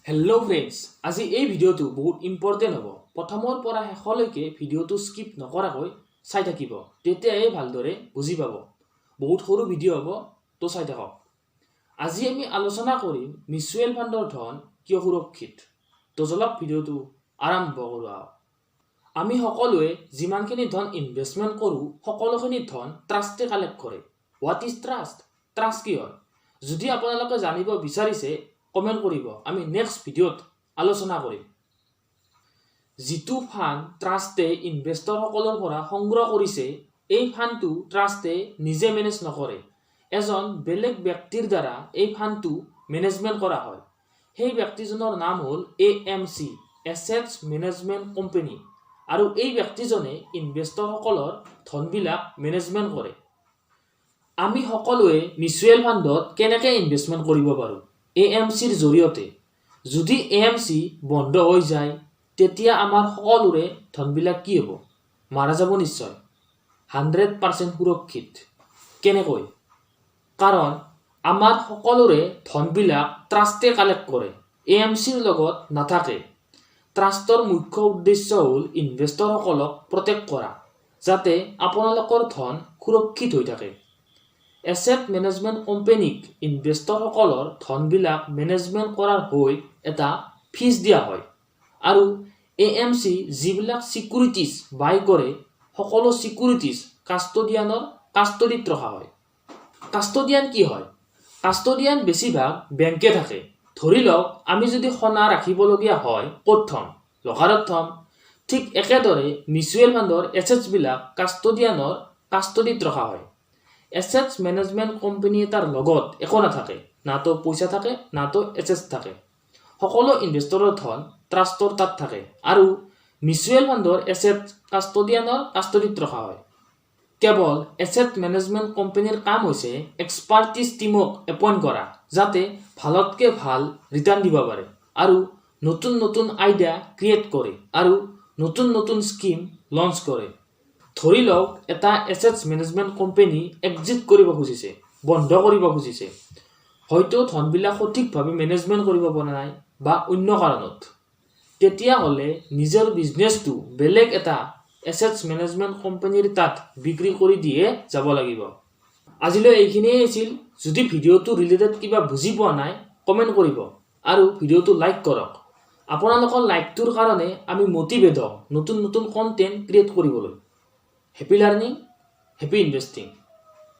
Hello' friends, আজি এই ভিডিঅ'টো বহুত ইম্পৰ্টেণ্ট হ'ব। প্ৰথমৰ পৰা শেষলৈকে ভিডিঅ'টো স্কিপ নকৰাকৈ চাই থাকিব, তেতিয়াই ভালদৰে বুজি পাব। বহুত সৰু ভিডিঅ' হ'ব, তো চাই থাকক। আজি আমি আলোচনা কৰিম মিউচুৱেল ফাণ্ডৰ ধন কিয় সুৰক্ষিত। তো চলক ভিডিঅ'টো আৰম্ভ কৰোঁ আহক। আমি সকলোৱে যিমানখিনি ধন ইনভেষ্টমেণ্ট কৰোঁ, সকলোখিনি ধন ট্ৰাষ্টে কালেক্ট কৰে। What is trust? ট্ৰাষ্ট কি হয়? যদি আপোনালোকে জানিব বিচাৰিছে, কমেণ্ট কৰিব, আমি নেক্সট ভিডিঅ'ত আলোচনা কৰিম। যিটো ফাণ্ড ট্ৰাষ্টে ইনভেষ্টৰসকলৰ পৰা সংগ্ৰহ কৰিছে, এই ফাণ্ডটো ট্ৰাষ্টে নিজে মেনেজ নকৰে। এজন বেলেগ ব্যক্তিৰ দ্বাৰা এই ফাণ্ডটো মেনেজমেণ্ট কৰা হয়। সেই ব্যক্তিজনৰ নাম হ'ল AMC, এছেটছ মেনেজমেণ্ট কোম্পানী, আৰু এই ব্যক্তিজনে ইনভেষ্টৰসকলৰ ধনবিলাক মেনেজমেণ্ট কৰে। আমি সকলোৱে মিউচুৱেল ফাণ্ডত কেনেকৈ ইনভেষ্টমেণ্ট কৰিব পাৰোঁ? AMCৰ জৰিয়তে। যদি AMC বন্ধ হৈ যায়, তেতিয়া আমাৰ সকলোৰে ধনবিলাক কি হ'ব? মাৰা যাব নিশ্চয়। 100% সুৰক্ষিত। কেনেকৈ? কাৰণ আমাৰ সকলোৰে ধনবিলাক ট্ৰাষ্টে কালেক্ট কৰে, AMCৰ লগত নাথাকে। ট্ৰাষ্টৰ মুখ্য উদ্দেশ্য হ'ল ইনভেষ্টৰসকলক প্ৰটেক্ট কৰা, যাতে আপোনালোকৰ ধন সুৰক্ষিত হৈ থাকে। এছেট মেনেজমেণ্ট কোম্পানীক ইনভেষ্টৰসকলৰ ধনবিলাক মেনেজমেণ্ট কৰাৰ হৈ এটা ফিজ দিয়া হয়। আৰু AMC যিবিলাক ছিকিউৰিটিজ বাই কৰে, সকলো ছিকিউৰিটিজ কাষ্টডিয়ানৰ কাষ্টডিত ৰখা হয়। কাষ্টডিয়ান কি হয়? কাষ্টডিয়ান বেছিভাগ বেংকে থাকে। ধৰি লওক আমি যদি সোণা ৰাখিবলগীয়া হয়, ক'ত থ'ম? লকাৰত থ'ম। ঠিক একেদৰে মিউচুৱেল ফাণ্ডৰ এছেটছবিলাক কাষ্টডিয়ানৰ কাষ্টডিত ৰখা হয়। এছেটছ মেনেজমেণ্ট কোম্পানী এটাৰ লগত একো নাথাকে, নাতো পইচা থাকে, নাতো এছেটছ থাকে। সকলো ইনভেষ্টৰৰ ধন ট্ৰাষ্টৰ তাত থাকে, আৰু মিউচুৱেল ফাণ্ডৰ এছেট কাষ্টডিয়ানৰ কাষ্টডিত ৰখা হয়। কেৱল এছেট মেনেজমেণ্ট কোম্পানীৰ কাম হৈছে এক্সপাৰ্টিজ টিমক এপইণ্ট কৰা, যাতে ভালতকৈ ভাল ৰিটাৰ্ণ দিব পাৰে, আৰু নতুন নতুন আইডিয়া ক্ৰিয়েট কৰে, আৰু নতুন নতুন স্কিম লঞ্চ কৰে। ধৰি লওক এটা এছেটছ মেনেজমেণ্ট কোম্পানী এক্সিট কৰিব খুজিছে, বন্ধ কৰিব খুজিছে। হয়তো ধনবিলাক সঠিকভাৱে মেনেজমেণ্ট কৰিব পৰা নাই বা অন্য কাৰণত। তেতিয়াহ'লে নিজৰ বিজনেছটো বেলেগ এটা এছেটছ মেনেজমেণ্ট কোম্পানীৰ তাত বিক্ৰী কৰি দিয়ে যাব লাগিব। আজিলৈ এইখিনিয়ে আছিল। যদি ভিডিঅ'টো ৰিলেটেড কিবা বুজি পোৱা নাই, কমেণ্ট কৰিব আৰু ভিডিঅ'টো লাইক কৰক। আপোনালোকৰ লাইকটোৰ কাৰণে আমি মটিভেট হওঁ নতুন নতুন কণ্টেণ্ট ক্ৰিয়েট কৰিবলৈ। Happy learning, happy investing.